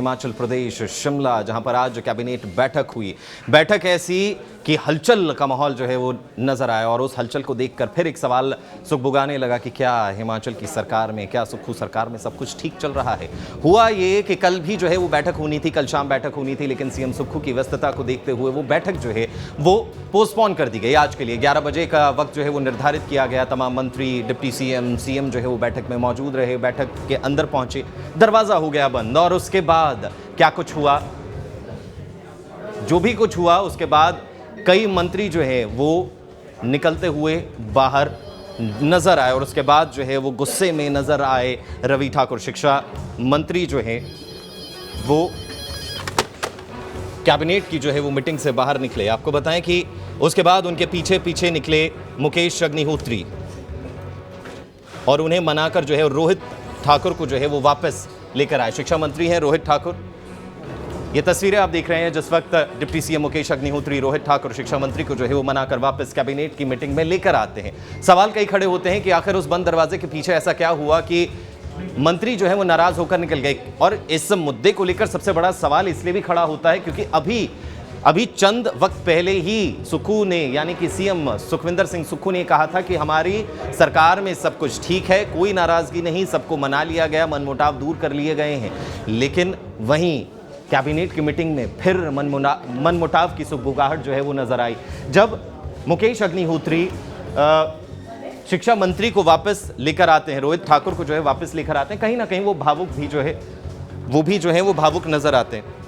हिमाचल प्रदेश शिमला, जहां पर आज कैबिनेट बैठक हुई। बैठक ऐसी कि हलचल का माहौल जो है वो नजर आया और उस हलचल को देखकर फिर एक सवाल सुगबुगाने लगा कि क्या हिमाचल की सरकार में, क्या सुक्खू सरकार में सब कुछ ठीक चल रहा है। हुआ ये कि कल भी जो है वो बैठक होनी थी, कल शाम बैठक होनी थी, लेकिन सीएम सुक्खू की व्यस्तता को देखते हुए वो बैठक जो है वो पोस्टपोन कर दी गई आज के लिए। 11 बजे का वक्त जो है वो निर्धारित किया गया। तमाम मंत्री, डिप्टी सीएम जो है वो बैठक में मौजूद रहे। बैठक के अंदर पहुंचे, दरवाजा हो गया बंद और उसके बाद क्या कुछ हुआ, जो भी कुछ हुआ उसके बाद कई मंत्री जो है वो निकलते हुए बाहर नजर आए और उसके बाद जो है वो गुस्से में नजर आए। रवि ठाकुर शिक्षा मंत्री जो है वो कैबिनेट की जो है वो मीटिंग से बाहर निकले। आपको बताएं कि उसके बाद उनके पीछे पीछे निकले मुकेश अग्निहोत्री और उन्हें मनाकर जो है रोहित ठाकुर को जो है वो वापस लेकर आए। शिक्षा मंत्री हैं रोहित ठाकुर। ये तस्वीरें आप देख रहे हैं जिस वक्त डिप्टी सीएम मुकेश अग्निहोत्री रोहित ठाकुर शिक्षा मंत्री को जो है वो मनाकर वापस कैबिनेट की मीटिंग में लेकर आते हैं। सवाल कई खड़े होते हैं कि आखिर उस बंद दरवाजे के पीछे ऐसा क्या हुआ कि मंत्री जो है वो नाराज होकर निकल गए। और इस मुद्दे को लेकर सबसे बड़ा सवाल इसलिए भी खड़ा होता है क्योंकि अभी चंद वक्त पहले ही सुक्खू ने, यानी कि सीएम सुखविंदर सिंह सुक्खू ने कहा था कि हमारी सरकार में सब कुछ ठीक है, कोई नाराजगी नहीं, सबको मना लिया गया, मनमुटाव दूर कर लिए गए हैं। लेकिन वहीं कैबिनेट की मीटिंग में फिर मनमुटाव की सुगबुगाहट जो है वो नजर आई जब मुकेश अग्निहोत्री शिक्षा मंत्री को वापस लेकर आते हैं, रोहित ठाकुर को जो है वापस लेकर आते हैं। कहीं ना कहीं वो भावुक भी जो है वो भावुक नजर आते हैं।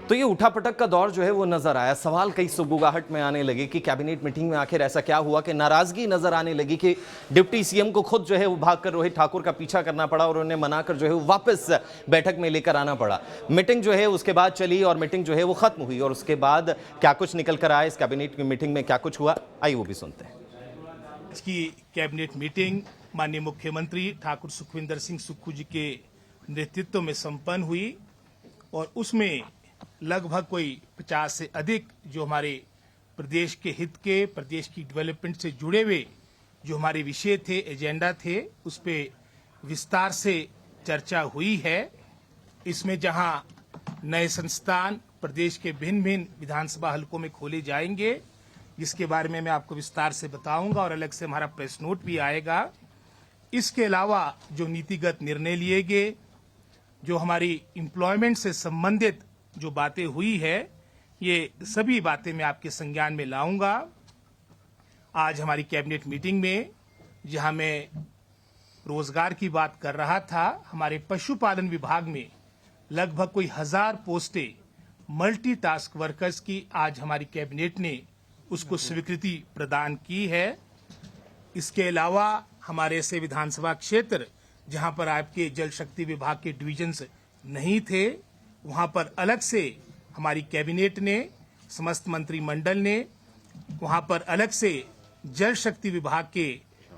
तो ये उठापटक का दौर जो है वो नजर आया। सवाल कई सुगबुगाहट में आने लगे कि कैबिनेट मीटिंग में आखिर ऐसा क्या हुआ कि नाराजगी नजर आने लगी कि डिप्टी सीएम को खुद जो है वो भागकर रोहित ठाकुर का पीछा करना पड़ा और उन्हें मनाकर जो है वो वापस बैठक में लेकर आना पड़ा। मीटिंग जो है उसके बाद चली और मीटिंग जो है वो खत्म हुई और उसके बाद क्या कुछ निकल कर आया, इस कैबिनेट की मीटिंग में क्या कुछ हुआ, आइए वो भी सुनते हैं। इसकी कैबिनेट मीटिंग माननीय मुख्यमंत्री ठाकुर सुखविंदर सिंह सुक्खू जी के नेतृत्व में संपन्न हुई और उसमें लगभग कोई 50 से अधिक जो हमारे प्रदेश के हित के, प्रदेश की डेवलपमेंट से जुड़े हुए जो हमारे विषय थे, एजेंडा थे, उस पे विस्तार से चर्चा हुई है। इसमें जहां नए संस्थान प्रदेश के भिन्न भिन्न विधानसभा हलकों में खोले जाएंगे, जिसके बारे में मैं आपको विस्तार से बताऊंगा और अलग से हमारा प्रेस नोट भी आएगा। इसके अलावा जो नीतिगत निर्णय लिए गए, जो हमारी एम्प्लॉयमेंट से संबंधित जो बातें हुई है, ये सभी बातें मैं आपके संज्ञान में लाऊंगा। आज हमारी कैबिनेट मीटिंग में जहां मैं रोजगार की बात कर रहा था, हमारे पशुपालन विभाग में लगभग कोई 1000 पोस्टें मल्टीटास्क वर्कर्स की आज हमारी कैबिनेट ने उसको स्वीकृति प्रदान की है। इसके अलावा हमारे ऐसे विधानसभा क्षेत्र जहां पर आपके जल शक्ति विभाग के डिविजन्स नहीं थे, वहां पर अलग से हमारी कैबिनेट ने, समस्त मंत्रिमंडल ने वहां पर अलग से जल शक्ति विभाग के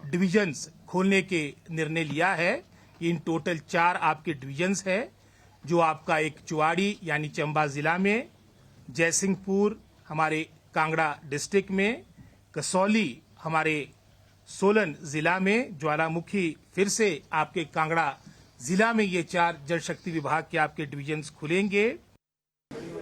डिविजन्स खोलने के निर्णय लिया है। इन टोटल 4 आपके डिविजन्स है, जो आपका एक चुवाड़ी यानी चंबा जिला में, जयसिंहपुर हमारे कांगड़ा डिस्ट्रिक्ट में, कसौली हमारे सोलन जिला में, ज्वालामुखी फिर से आपके कांगड़ा जिला में, ये 4 जल शक्ति विभाग के आपके डिविजन्स खुलेंगे।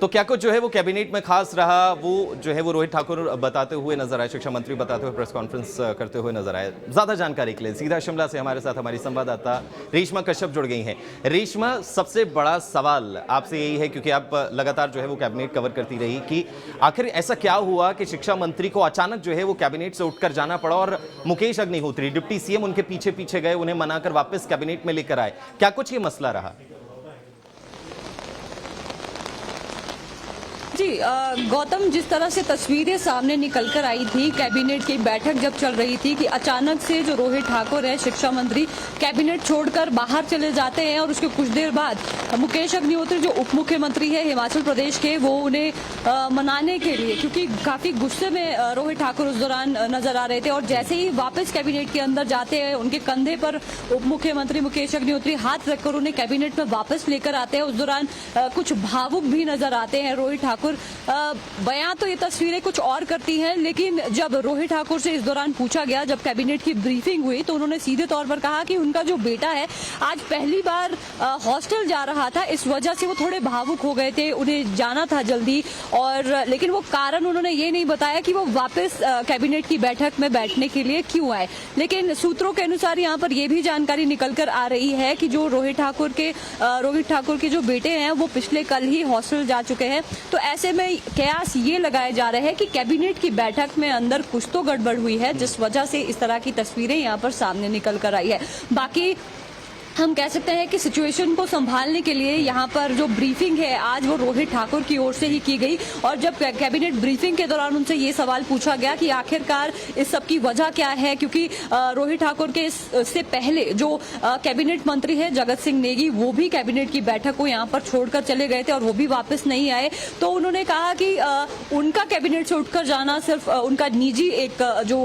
तो क्या कुछ जो है वो कैबिनेट में खास रहा, वो जो है वो रोहित ठाकुर बताते हुए नजर आए, शिक्षा मंत्री बताते हुए प्रेस कॉन्फ्रेंस करते हुए नजर आए। ज्यादा जानकारी के लिए सीधा शिमला से हमारे साथ हमारी संवाददाता रेशमा कश्यप जुड़ गई हैं। रेशमा, सबसे बड़ा सवाल आपसे यही है क्योंकि आप लगातार जो है वो कैबिनेट कवर करती रही कि आखिर ऐसा क्या हुआ कि शिक्षा मंत्री को अचानक जो है वो कैबिनेट से उठकर जाना पड़ा और मुकेश अग्निहोत्री डिप्टी सीएम उनके पीछे पीछे गए, उन्हें मनाकर वापस कैबिनेट में लेकर आए। क्या कुछ ये मसला रहा? जी गौतम, जिस तरह से तस्वीरें सामने निकल कर आई थी कैबिनेट की बैठक जब चल रही थी कि अचानक से जो रोहित ठाकुर है शिक्षा मंत्री कैबिनेट छोड़कर बाहर चले जाते हैं और उसके कुछ देर बाद मुकेश अग्निहोत्री जो उप मुख्यमंत्री है हिमाचल प्रदेश के, वो उन्हें मनाने के लिए, क्योंकि काफी गुस्से में रोहित ठाकुर उस दौरान नजर आ रहे थे और जैसे ही वापस कैबिनेट के अंदर जाते हैं उनके कंधे पर उप मुख्यमंत्री मुकेश अग्निहोत्री हाथ रखकर उन्हें कैबिनेट में वापस लेकर आते हैं। उस दौरान कुछ भावुक भी नजर आते हैं रोहित ठाकुर ठाकुर। बयां तो ये तस्वीरें कुछ और करती हैं, लेकिन जब रोहित ठाकुर से इस दौरान पूछा गया, जब कैबिनेट की ब्रीफिंग हुई, तो उन्होंने सीधे तौर पर कहा कि उनका जो बेटा है आज पहली बार हॉस्टल जा रहा था, इस वजह से वो थोड़े भावुक हो गए थे, उन्हें जाना था जल्दी। और लेकिन वो कारण उन्होंने ये नहीं बताया कि वो वापस कैबिनेट की बैठक में बैठने के लिए क्यों आए। लेकिन सूत्रों के अनुसार यहाँ पर यह भी जानकारी निकल कर आ रही है कि जो रोहित ठाकुर के जो बेटे हैं वो पिछले कल ही हॉस्टल जा चुके हैं। तो ऐसे में कयास ये लगाए जा रहे हैं कि कैबिनेट की बैठक में अंदर कुछ तो गड़बड़ हुई है, जिस वजह से इस तरह की तस्वीरें यहाँ पर सामने निकल कर आई है। बाकी हम कह सकते हैं कि सिचुएशन को संभालने के लिए यहाँ पर जो ब्रीफिंग है आज वो रोहित ठाकुर की ओर से ही की गई। और जब कैबिनेट ब्रीफिंग के दौरान उनसे ये सवाल पूछा गया कि आखिरकार इस सब की वजह क्या है, क्योंकि रोहित ठाकुर के इससे पहले जो कैबिनेट मंत्री है जगत सिंह नेगी, वो भी कैबिनेट की बैठक को यहाँ पर छोड़कर चले गए थे और वो भी वापस नहीं आए। तो उन्होंने कहा कि उनका कैबिनेट से उठकर जाना सिर्फ उनका निजी एक जो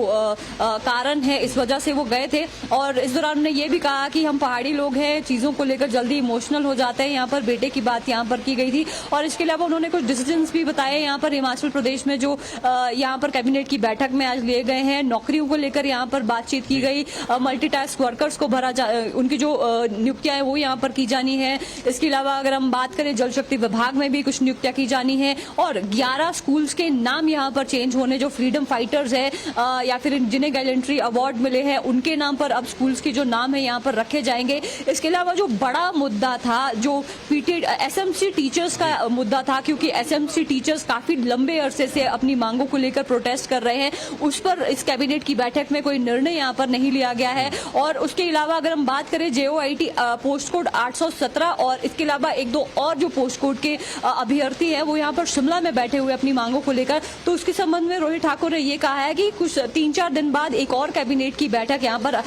कारण है, इस वजह से वो गए थे। और इस दौरान उन्होंने ये भी कहा कि हम पहाड़ी लोग हैं, चीजों को लेकर जल्दी इमोशनल हो जाते हैं। यहाँ पर बेटे की बात यहाँ पर की गई थी। और इसके अलावा उन्होंने कुछ डिसीजंस भी बताए यहाँ पर हिमाचल प्रदेश में जो यहाँ पर कैबिनेट की बैठक में आज लिए गए हैं। नौकरियों को लेकर यहाँ पर बातचीत की गई, मल्टीटास्क वर्कर्स को उनकी जो नियुक्तियां हैं वो यहाँ पर की जानी है। इसके अलावा अगर हम बात करें जल शक्ति विभाग में भी कुछ नियुक्तियां की जानी है। और 11 स्कूल्स के नाम यहाँ पर चेंज होने, जो फ्रीडम फाइटर्स है या फिर जिन्हें गैलेंट्री अवार्ड मिले हैं उनके नाम पर अब स्कूल्स के जो नाम है यहाँ पर रखे जाएंगे। इसके अलावा जो बड़ा मुद्दा था, जो एसएमसी टीचर्स का मुद्दा था, क्योंकि एसएमसी टीचर्स काफी लंबे अरसे से अपनी मांगों को लेकर प्रोटेस्ट कर रहे हैं, उस पर इस कैबिनेट की बैठक में कोई निर्णय यहाँ पर नहीं लिया गया है। और उसके अलावा अगर हम बात करें JOIT पोस्ट कोड 817 और इसके अलावा एक दो और जो पोस्ट कोड के अभ्यर्थी हैं वो यहाँ पर शिमला में बैठे हुए अपनी मांगों को लेकर, तो उसके संबंध में रोहित ठाकुर ने ये कहा है कि कुछ 3-4 दिन बाद एक और कैबिनेट की बैठक यहाँ पर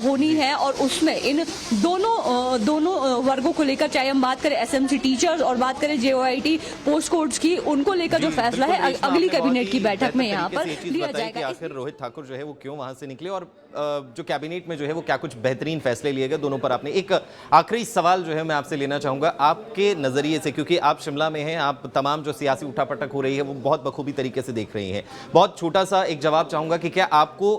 होनी है और उसमें इन दोनों वर्गों को लेकर, चाहे हम बात करें एसएमसी टीचर्स और बात करें JOIT पोस्ट कोड्स की, उनको लेकर जो फैसला है अगली कैबिनेट की बैठक में यहाँ पर लिया जाएगा। आखिर रोहित ठाकुर जो है वो क्यों वहां से निकले और जो कैबिनेट में जो है वो क्या कुछ बेहतरीन फैसले लिए गए, दोनों पर आपने एक आखिरी सवाल जो है मैं आपसे लेना चाहूंगा आपके नजरिए से, क्योंकि आप शिमला में हैं, आप तमाम जो सियासी उठापटक हो रही है वो बहुत बखूबी तरीके से देख रही हैं। बहुत छोटा सा एक जवाब चाहूंगा कि क्या आपको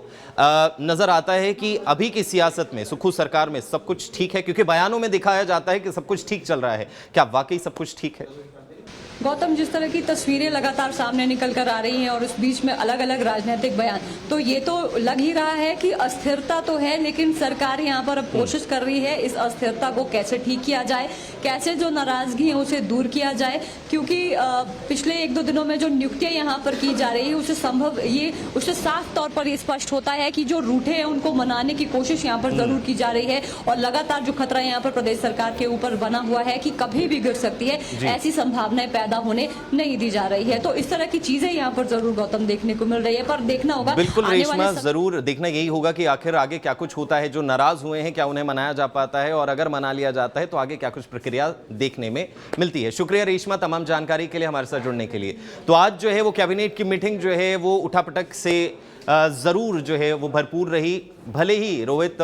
नजर आता है कि अभी की सियासत में सुक्खू सरकार में सब कुछ ठीक है? क्योंकि बयानों में दिखाया जाता है कि सब कुछ ठीक चल रहा है, क्या वाकई सब कुछ ठीक है? गौतम, जिस तरह की तस्वीरें लगातार सामने निकल कर आ रही हैं और उस बीच में अलग अलग राजनीतिक बयान, तो ये तो लग ही रहा है कि अस्थिरता तो है, लेकिन सरकार यहाँ पर अब कोशिश कर रही है इस अस्थिरता को कैसे ठीक किया जाए, कैसे जो नाराजगी है उसे दूर किया जाए। क्योंकि पिछले 1-2 दिनों में जो नियुक्तियां यहाँ पर की जा रही है उससे साफ तौर पर ये स्पष्ट होता है कि जो रूठे हैं उनको मनाने की कोशिश यहाँ पर जरूर की जा रही है। और लगातार जो खतरा यहाँ पर प्रदेश सरकार के ऊपर बना हुआ है कि कभी भी गिर सकती है, ऐसी संभावनाएं पैदा होने नहीं दी जा रही है। तो इस तरह की चीजें यहाँ पर जरूर गौतम देखने को मिल रही है, पर देखना होगा। बिल्कुल रेशमा, जरूर देखना यही होगा कि आखिर आगे क्या कुछ होता है। जो नाराज हुए हैं क्या उन्हें मनाया जा पाता है, और अगर मना लिया जाता है तो आगे क्या कुछ प्रक्रिया देखने में मिलती है। शुक्रिया रेशमा तमाम जानकारी के लिए, हमारे साथ जुड़ने के लिए। तो आज जो है वो कैबिनेट की मीटिंग जो है वो उठापटक से जरूर जो है वो भरपूर रही। भले ही रोहित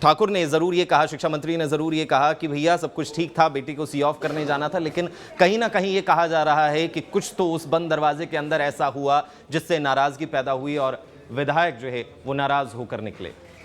ठाकुर ने जरूर ये कहा, शिक्षा मंत्री ने जरूर ये कहा कि भैया सब कुछ ठीक था, बेटी को सी ऑफ करने जाना था, लेकिन कहीं ना कहीं ये कहा जा रहा है कि कुछ तो उस बंद दरवाजे के अंदर ऐसा हुआ जिससे नाराजगी पैदा हुई और विधायक जो है वो नाराज होकर निकले।